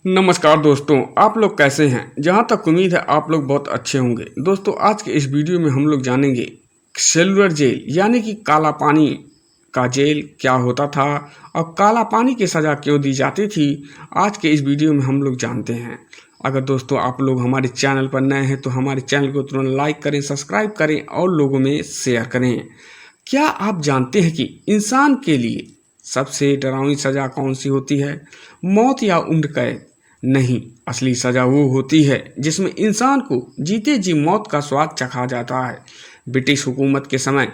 नमस्कार दोस्तों, आप लोग कैसे हैं। जहाँ तक उम्मीद है आप लोग बहुत अच्छे होंगे। दोस्तों, आज के इस वीडियो में हम लोग जानेंगे सेलुलर जेल यानी कि काला पानी का जेल क्या होता था और काला पानी की सज़ा क्यों दी जाती थी। आज के इस वीडियो में हम लोग जानते हैं। अगर दोस्तों आप लोग हमारे चैनल पर नए हैं तो हमारे चैनल को तुरंत लाइक करें, सब्सक्राइब करें और लोगों में शेयर करें। क्या आप जानते हैं कि इंसान के लिए सबसे डरावनी सज़ा कौन सी होती है? मौत या उम्र कैद? नहीं, असली सज़ा वो होती है जिसमें इंसान को जीते जी मौत का स्वाद चखा जाता है। ब्रिटिश हुकूमत के समय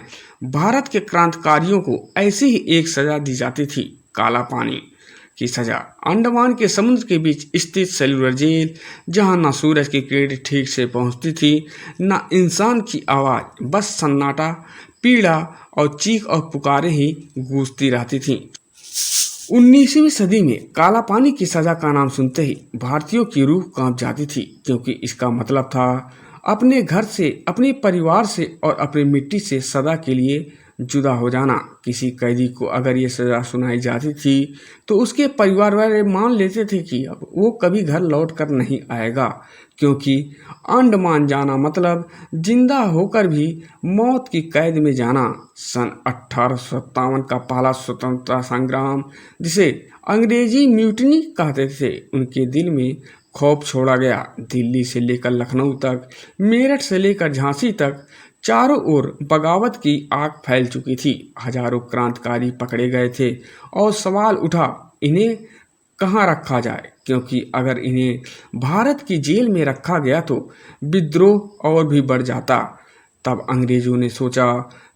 भारत के क्रांतिकारियों को ऐसी ही एक सज़ा दी जाती थी, काला पानी की सज़ा। अंडमान के समुद्र के बीच स्थित सेलुलर जेल, जहां ना सूरज की किरण ठीक से पहुंचती थी, ना इंसान की आवाज़, बस सन्नाटा, पीड़ा और चीख और पुकारें ही गूंजती रहती थीं। 19वीं सदी में काला पानी की सज़ा का नाम सुनते ही भारतीयों की रूह कांप जाती थी, क्योंकि इसका मतलब था अपने घर से, अपने परिवार से और अपनी मिट्टी से सदा के लिए जुदा हो जाना। किसी कैदी को अगर ये सज़ा सुनाई जाती थी तो उसके परिवार वाले मान लेते थे कि अब वो कभी घर लौट कर नहीं आएगा, क्योंकि अंडमान जाना मतलब जिंदा होकर भी मौत की कैद में जाना। सन 1857 का पहला स्वतंत्रता संग्राम, जिसे अंग्रेजी म्यूटनी कहते थे, उनके दिल में खौफ छोड़ा गया। दिल्ली से लेकर लखनऊ तक, मेरठ से लेकर झांसी तक चारों ओर बगावत की आग फैल चुकी थी। हजारों क्रांतिकारी पकड़े गए थे और सवाल उठा, इन्हें कहाँ रखा जाए, क्योंकि अगर इन्हें भारत की जेल में रखा गया तो विद्रोह और भी बढ़ जाता। तब अंग्रेजों ने सोचा,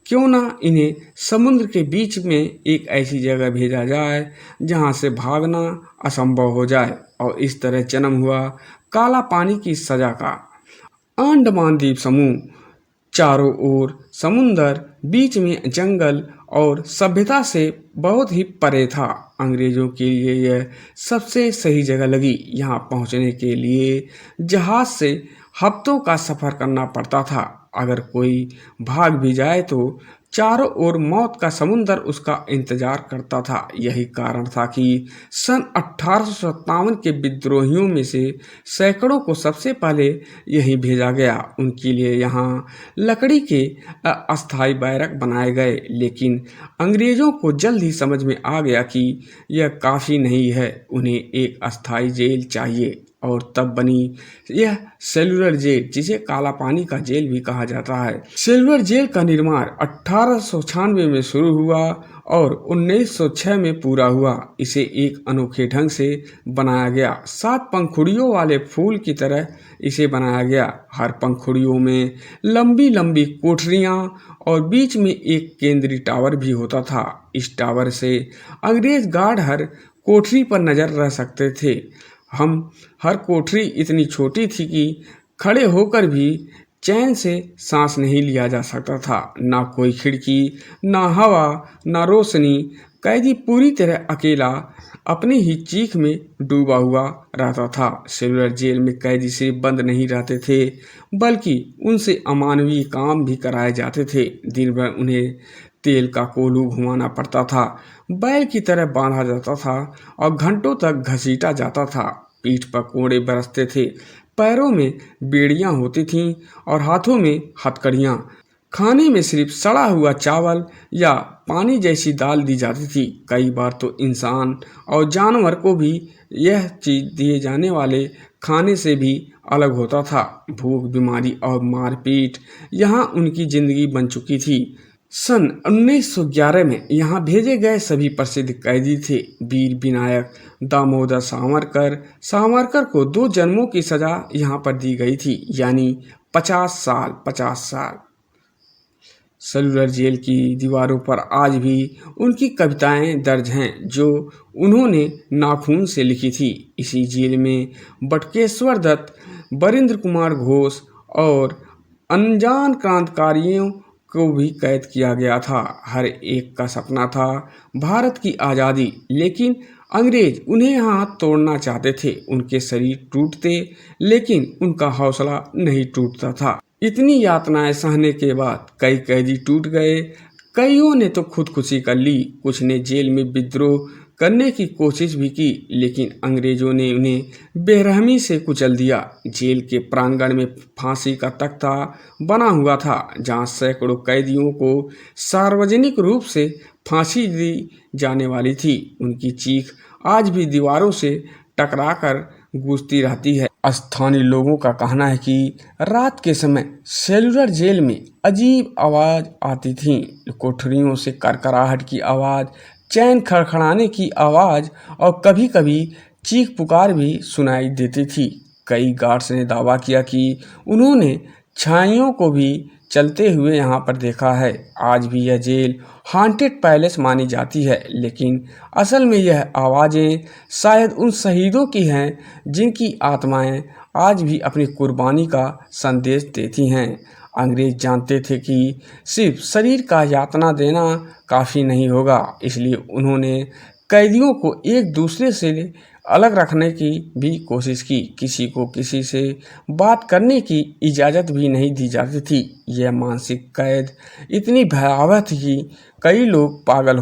क्यों ना इन्हें समुद्र के बीच में एक ऐसी जगह भेजा जाए जहां से भागना असंभव हो जाए, और इस तरह जन्म हुआ काला पानी की सजा का। अंडमान द्वीप समूह, चारों ओर समुंदर, बीच में जंगल और सभ्यता से बहुत ही परे था। अंग्रेजों के लिए यह सबसे सही जगह लगी। यहाँ पहुँचने के लिए जहाज से हफ्तों का सफ़र करना पड़ता था। अगर कोई भाग भी जाए तो चारों ओर मौत का समुंदर उसका इंतजार करता था। यही कारण था कि सन 1857 के विद्रोहियों में से सैकड़ों को सबसे पहले यहीं भेजा गया। उनके लिए यहाँ लकड़ी के अस्थायी बैरक बनाए गए, लेकिन अंग्रेजों को जल्द ही समझ में आ गया कि यह काफ़ी नहीं है, उन्हें एक अस्थायी जेल चाहिए। और तब बनी यह सेलुलर जेल, जिसे काला पानी का जेल भी कहा जाता है। सेलुलर जेल का निर्माण 1896 में शुरू हुआ और 1906 में पूरा हुआ। इसे एक अनोखे ढंग से बनाया गया। 7 पंखुड़ियों वाले फूल की तरह इसे बनाया गया। हर पंखुड़ियों में लंबी लंबी कोठरियां और बीच में एक केंद्रीय टावर भी होता था। इस टावर से अंग्रेज गार्ड हर कोठरी पर नजर रह सकते थे। हर कोठरी इतनी छोटी थी कि खड़े होकर भी चैन से सांस नहीं लिया जा सकता था। ना कोई खिड़की, ना हवा, ना रोशनी। कैदी पूरी तरह अकेला अपनी ही चीख में डूबा हुआ रहता था। सेलुलर जेल में कैदी सिर्फ बंद नहीं रहते थे, बल्कि उनसे अमानवीय काम भी कराए जाते थे। दिन भर उन्हें तेल का कोल्हू घुमाना पड़ता था, बैल की तरह बांधा जाता था और घंटों तक घसीटा जाता था। पीठ पर कोड़े बरसते थे, पैरों में बेड़ियां होती थीं और हाथों में हथकड़ियां। खाने में सिर्फ सड़ा हुआ चावल या पानी जैसी दाल दी जाती थी। कई बार तो इंसान और जानवर को भी यह चीज़ दिए जाने वाले खाने से भी अलग होता था। भूख, बीमारी और मारपीट यहाँ उनकी जिंदगी बन चुकी थी। सन 1911 में यहाँ भेजे गए सभी प्रसिद्ध कैदी थे वीर विनायक दामोदर सावरकर। सावरकर को 2 जन्मों की सजा यहाँ पर दी गई थी, यानी 50 साल। सेलुलर जेल की दीवारों पर आज भी उनकी कविताएं दर्ज हैं, जो उन्होंने नाखून से लिखी थी। इसी जेल में बटुकेश्वर दत्त, बरिंद्र कुमार घोष और अनजान क्रांतिकारियों को भी कैद किया गया था। हर एक का सपना था भारत की आज़ादी, लेकिन अंग्रेज उन्हें यहाँ तोड़ना चाहते थे। उनके शरीर टूटते, लेकिन उनका हौसला नहीं टूटता था। इतनी यातनाएं सहने के बाद कई कैदी टूट गए। कईयों ने तो खुदकुशी कर ली, कुछ ने जेल में विद्रोह करने की कोशिश भी की, लेकिन अंग्रेजों ने उन्हें बेरहमी से कुचल दिया। जेल के प्रांगण में फांसी का तख्ता बना हुआ था, जहां सैकड़ों कैदियों को सार्वजनिक रूप से फांसी दी जाने वाली थी। उनकी चीख आज भी दीवारों से टकराकर गूंजती रहती है। स्थानीय लोगों का कहना है कि रात के समय सेलुलर जेल में अजीब आवाज़ आती थी। कोठरियों से करकराहट की आवाज़, चैन खड़खड़ाने की आवाज़ और कभी कभी चीख पुकार भी सुनाई देती थी। कई गार्ड्स ने दावा किया कि उन्होंने छाइयों को भी चलते हुए यहाँ पर देखा है। आज भी यह जेल हांटेड पैलेस मानी जाती है, लेकिन असल में यह आवाज़ें शायद उन शहीदों की हैं जिनकी आत्माएं आज भी अपनी कुर्बानी का संदेश देती हैं। अंग्रेज जानते थे कि सिर्फ शरीर का यातना देना काफ़ी नहीं होगा, इसलिए उन्होंने कैदियों को एक दूसरे से अलग रखने की भी कोशिश की। किसी को किसी से बात करने की इजाज़त भी नहीं दी जाती थी। यह मानसिक कैद इतनी भयावह थी कि कई लोग पागल हो